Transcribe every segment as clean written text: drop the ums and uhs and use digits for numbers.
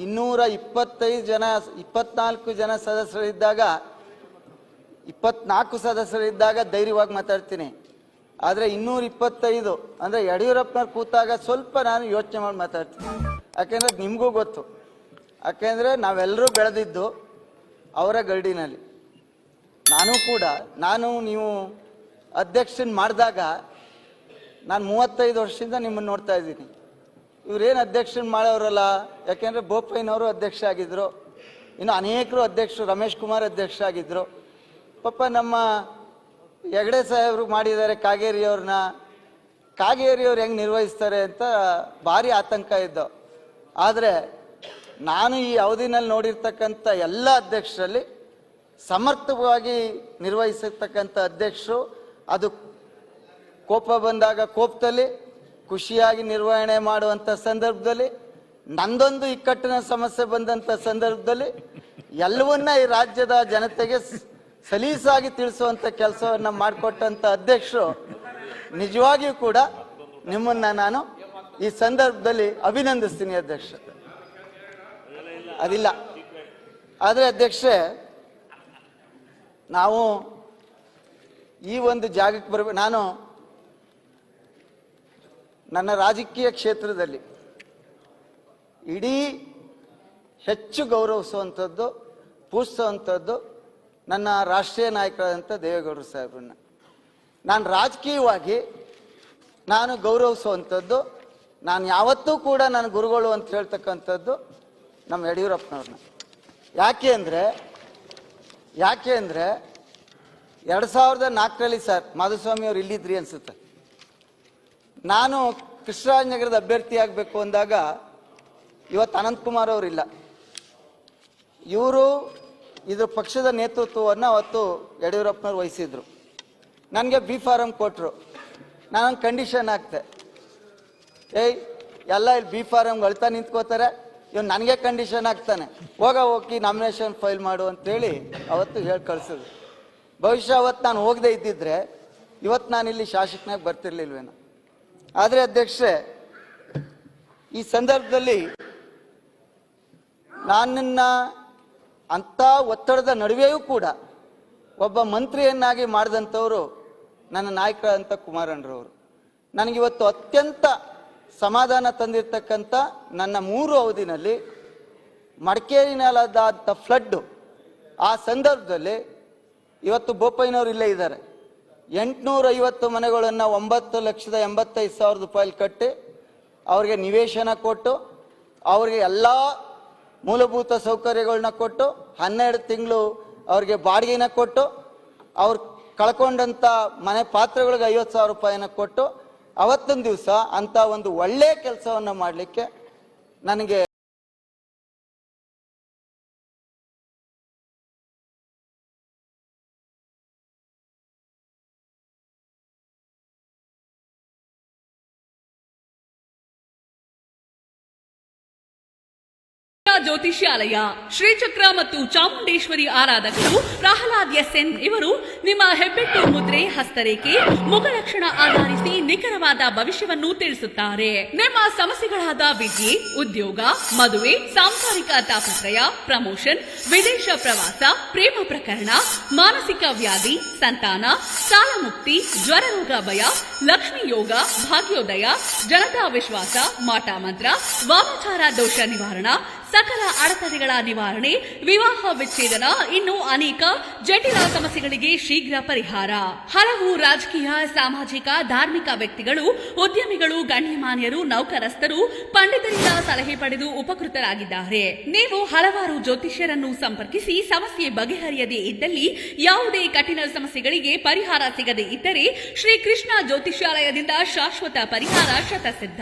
225 ಜನ 24 ಜನ ಸದಸ್ಯರಿದ್ದಾಗ 24 ಸದಸ್ಯರಿದ್ದಾಗ ಧೈರ್ಯವಾಗಿ ಮಾತಾಡ್ತೀನಿ. ಆದರೆ 225 ಅಂದರೆ ಯಡಿಯೂರಪ್ಪನವ್ರು ಕೂತಾಗ ಸ್ವಲ್ಪ ನಾನು ಯೋಚನೆ ಮಾಡಿ ಮಾತಾಡ್ತೀನಿ. ಯಾಕೆಂದರೆ ನಿಮಗೂ ಗೊತ್ತು, ಯಾಕೆಂದರೆ ನಾವೆಲ್ಲರೂ ಬೆಳೆದಿದ್ದು ಅವರ ಗರಡಿನಲ್ಲಿ. ನೀವು ಅಧ್ಯಕ್ಷನ ಮಾಡಿದಾಗ ನಾನು 35 ವರ್ಷದಿಂದ ನಿಮ್ಮನ್ನು ನೋಡ್ತಾ ಇದ್ದೀನಿ. ಇವರೇನು ಅಧ್ಯಕ್ಷನ ಮಾಡೋರಲ್ಲ, ಯಾಕೆಂದರೆ ಬೋಪಯ್ಯನವರು ಅಧ್ಯಕ್ಷ ಆಗಿದ್ದರು, ಇನ್ನು ಅನೇಕರು ಅಧ್ಯಕ್ಷರು, ರಮೇಶ್ ಕುಮಾರ್ ಅಧ್ಯಕ್ಷ ಆಗಿದ್ದರು. ಪಾಪ ನಮ್ಮ ಹೆಗಡೆ ಸಾಹೇಬರು ಮಾಡಿದ್ದಾರೆ ಕಾಗೇರಿಯವ್ರು ಹೆಂಗೆ ನಿರ್ವಹಿಸ್ತಾರೆ ಅಂತ ಭಾರಿ ಆತಂಕ ಇದ್ದವು. ಆದರೆ ನಾನು ಈ ಅವಧಿನಲ್ಲಿ ನೋಡಿರ್ತಕ್ಕಂಥ ಎಲ್ಲ ಅಧ್ಯಕ್ಷರಲ್ಲಿ ಸಮರ್ಥವಾಗಿ ನಿರ್ವಹಿಸಿರ್ತಕ್ಕಂಥ ಅಧ್ಯಕ್ಷರು, ಅದು ಕೋಪ ಬಂದಾಗ ಕೋಪದಲ್ಲಿ, ಖುಷಿಯಾಗಿ ನಿರ್ವಹಣೆ ಮಾಡುವಂಥ ಸಂದರ್ಭದಲ್ಲಿ, ನಂದೊಂದು ಇಕ್ಕಟ್ಟಿನ ಸಮಸ್ಯೆ ಬಂದಂಥ ಸಂದರ್ಭದಲ್ಲಿ ಎಲ್ಲವನ್ನ ಈ ರಾಜ್ಯದ ಜನತೆಗೆ ಸಲೀಸಾಗಿ ತಿಳಿಸುವಂಥ ಕೆಲಸವನ್ನು ಮಾಡಿಕೊಟ್ಟಂಥ ಅಧ್ಯಕ್ಷರು. ನಿಜವಾಗಿಯೂ ಕೂಡ ನಿಮ್ಮನ್ನು ನಾನು ಈ ಸಂದರ್ಭದಲ್ಲಿ ಅಭಿನಂದಿಸ್ತೀನಿ ಅಧ್ಯಕ್ಷ. ಅದಿಲ್ಲ ಆದರೆ ಅಧ್ಯಕ್ಷೆ, ನಾವು ಈ ಒಂದು ಜಾಗಕ್ಕೆ ಬರಬೇಕು. ನಾನು ನನ್ನ ರಾಜಕೀಯ ಕ್ಷೇತ್ರದಲ್ಲಿ ಇಡೀ ಹೆಚ್ಚು ಗೌರವಿಸುವಂಥದ್ದು, ಪೂಜಿಸುವಂಥದ್ದು ನನ್ನ ರಾಷ್ಟ್ರೀಯ ನಾಯಕರಾದಂಥ ದೇವೇಗೌಡರು ಸಾಹೇಬ್ರನ್ನ. ನಾನು ರಾಜಕೀಯವಾಗಿ ನಾನು ಗೌರವಿಸುವಂಥದ್ದು, ನಾನು ಯಾವತ್ತೂ ಕೂಡ ನನ್ನ ಗುರುಗಳು ಅಂತ ಹೇಳ್ತಕ್ಕಂಥದ್ದು ನಮ್ಮ ಯಡಿಯೂರಪ್ಪನವ್ರನ್ನ. ಯಾಕೆ ಅಂದರೆ 2004ರಲ್ಲಿ ಸರ್ ಮಾಧುಸ್ವಾಮಿ ಅವರು ಇಲ್ಲಿದ್ರಿ ಅನಿಸುತ್ತೆ. ನಾನು ಕೃಷ್ಣರಾಜನಗರದ ಅಭ್ಯರ್ಥಿ ಆಗಬೇಕು ಅಂದಾಗ ಇವತ್ತು ಅನಂತಕುಮಾರ್ ಅವರಿಲ್ಲ. ಇದ್ರ ಪಕ್ಷದ ನೇತೃತ್ವವನ್ನು ಅವತ್ತು ಯಡಿಯೂರಪ್ಪನವ್ರು ವಹಿಸಿದ್ರು. ನನಗೆ ಬಿ ಫಾರಂ ಕೊಟ್ಟರು. ನಾನೊಂದು ಕಂಡೀಷನ್ ಹಾಕ್ತೆ, ಎಲ್ಲ ಇಲ್ಲಿ ಬಿ ಫಾರಂ ಅಳ್ತಾ ನಿಂತ್ಕೋತಾರೆ, ಇವನು ನನಗೆ ಕಂಡೀಷನ್ ಹಾಕ್ತಾನೆ, ಹೋಗಿ ನಾಮಿನೇಷನ್ ಫೈಲ್ ಮಾಡು ಅಂತೇಳಿ ಅವತ್ತು ಹೇಳಿ ಕಳಿಸಿದ್ರು. ಬಹುಶಃ ಅವತ್ತು ನಾನು ಹೋಗದೆ ಇದ್ದಿದ್ರೆ ಇವತ್ತು ನಾನು ಇಲ್ಲಿ ಶಾಸಕನಾಗಿ ಬರ್ತಿರ್ಲಿಲ್ವೇನೋ. ಆದರೆ ಅಧ್ಯಕ್ಷೆ, ಈ ಸಂದರ್ಭದಲ್ಲಿ ನನ್ನನ್ನು ಅಂಥ ಒತ್ತಡದ ನಡುವೆಯೂ ಕೂಡ ಒಬ್ಬ ಮಂತ್ರಿಯನ್ನಾಗಿ ಮಾಡಿದಂಥವರು ನನ್ನ ನಾಯಕರಾದಂಥ ಕುಮಾರಣ್ಣರವರು. ನನಗಿವತ್ತು ಅತ್ಯಂತ ಸಮಾಧಾನ ತಂದಿರತಕ್ಕಂಥ ನನ್ನ 3 ಅವಧಿನಲ್ಲಿ ಮಡಿಕೇರಿನಲ್ಲಾದಂಥ ಫ್ಲಡ್ಡು, ಆ ಸಂದರ್ಭದಲ್ಲಿ ಇವತ್ತು ಬೋಪಯ್ಯನವರು ಇಲ್ಲೇ ಇದ್ದಾರೆ. 850 ಮನೆಗಳನ್ನು 9,85,000 ರೂಪಾಯಿ ಕಟ್ಟಿ ಅವ್ರಿಗೆ ನಿವೇಶನ ಕೊಟ್ಟು, ಅವ್ರಿಗೆ ಎಲ್ಲ ಮೂಲಭೂತ ಸೌಕರ್ಯಗಳನ್ನ ಕೊಟ್ಟು, 12 ತಿಂಗಳು ಅವ್ರಿಗೆ ಬಾಡಿಗೆನ ಕೊಟ್ಟು, ಅವ್ರು ಕಳ್ಕೊಂಡಂಥ ಮನೆ ಪಾತ್ರೆಗಳಿಗೆ 50,000 ರೂಪಾಯಿನ ಕೊಟ್ಟು, ಅವತ್ತೊಂದು ದಿವಸ ಅಂತ ಒಂದು ಒಳ್ಳೆಯ ಕೆಲಸವನ್ನು ಮಾಡಲಿಕ್ಕೆ ನನಗೆ ಜ್ಯೋತಿಷ್ಯಾಲಯ ಶ್ರೀಚಕ್ರ ಮತ್ತು ಚಾಮುಂಡೇಶ್ವರಿ ಆರಾಧಕರು ಪ್ರಹ್ಲಾದ್ ಎಸ್ಎನ್ ಇವರು ನಿಮ್ಮ ಹೆಬ್ಬೆಟ್ಟು ಮುದ್ರೆ, ಹಸ್ತರೇಖೆ, ಮುಖಲಕ್ಷಣ ಆಧರಿಸಿ ನಿಖರವಾದ ಭವಿಷ್ಯವನ್ನು ತಿಳಿಸುತ್ತಾರೆ. ನಿಮ್ಮ ಸಮಸ್ಯೆಗಳಾದ ವಿದ್ಯೆ, ಉದ್ಯೋಗ, ಮದುವೆ, ಸಾಂಸಾರಿಕ ತಾಪತ್ರಯ, ಪ್ರಮೋಷನ್, ವಿದೇಶ ಪ್ರವಾಸ, ಪ್ರೇಮ ಪ್ರಕರಣ, ಮಾನಸಿಕ ವ್ಯಾಧಿ, ಸಂತಾನ, ಸಾಲ ಮುಕ್ತಿ, ಜ್ವರ ರೋಗ ಭಯ, ಲಕ್ಷ್ಮಿ ಯೋಗ, ಭಾಗ್ಯೋದಯ, ಜನತಾ ವಿಶ್ವಾಸ, ಮಾಟ ಮಂತ್ರ, ವಾಮಾಚಾರ ದೋಷ ನಿವಾರಣ, ಸಕಲ ಅಡೆತಡೆಗಳ ನಿವಾರಣೆ, ವಿವಾಹ ವಿಚ್ಛೇದನ, ಇನ್ನು ಅನೇಕ ಜಟಿಲ ಸಮಸ್ಯೆಗಳಿಗೆ ಶೀಘ್ರ ಪರಿಹಾರ. ಹಲವು ರಾಜಕೀಯ, ಸಾಮಾಜಿಕ, ಧಾರ್ಮಿಕ ವ್ಯಕ್ತಿಗಳು, ಉದ್ಯಮಿಗಳು, ಗಣ್ಯಮಾನ್ಯರು, ನೌಕರಸ್ಥರು ಪಂಡಿತರಿಂದ ಸಲಹೆ ಪಡೆದು ಉಪಕೃತರಾಗಿದ್ದಾರೆ. ನೀವು ಹಲವಾರು ಜ್ಯೋತಿಷ್ಯರನ್ನು ಸಂಪರ್ಕಿಸಿ ಸಮಸ್ಯೆ ಬಗೆಹರಿಯದೇ ಇದ್ದಲ್ಲಿ, ಯಾವುದೇ ಕಠಿಣ ಸಮಸ್ಯೆಗಳಿಗೆ ಪರಿಹಾರ ಸಿಗದೇ ಇದ್ದರೆ ಶ್ರೀ ಕೃಷ್ಣ ಜ್ಯೋತಿಷ್ಯಾಲಯದಿಂದ ಶಾಶ್ವತ ಪರಿಹಾರ ಶತಸಿದ್ಧ.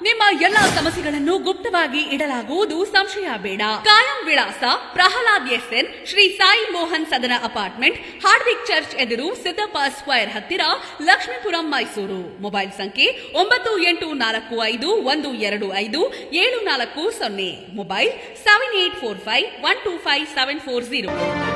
ನಿಮ್ಮ ಎಲ್ಲಾ ಸಮಸ್ಯೆಗಳನ್ನು ಗುಪ್ತವಾಗಿ ಇಡಲಾಗುವುದು, ಸಂಶಯ ಬೇಡ. ಕಾಯಂ ವಿಳಾಸ ಪ್ರಹ್ಲಾದ್ ಎಸ್ಎನ್, ಶ್ರೀ ಸಾಯಿ ಮೋಹನ್ ಸದನ ಅಪಾರ್ಟ್ಮೆಂಟ್, ಹಾರ್ಡ್ವಿಕ್ ಚರ್ಚ್ ಎದುರು, ಸಿದ್ದಪ್ಪ ಸ್ಕ್ವೇರ್ ಹತ್ತಿರ, ಲಕ್ಷ್ಮೀಪುರಂ, ಮೈಸೂರು. ಮೊಬೈಲ್ ಸಂಖ್ಯೆ 9845125740. ಮೊಬೈಲ್ 7845125740.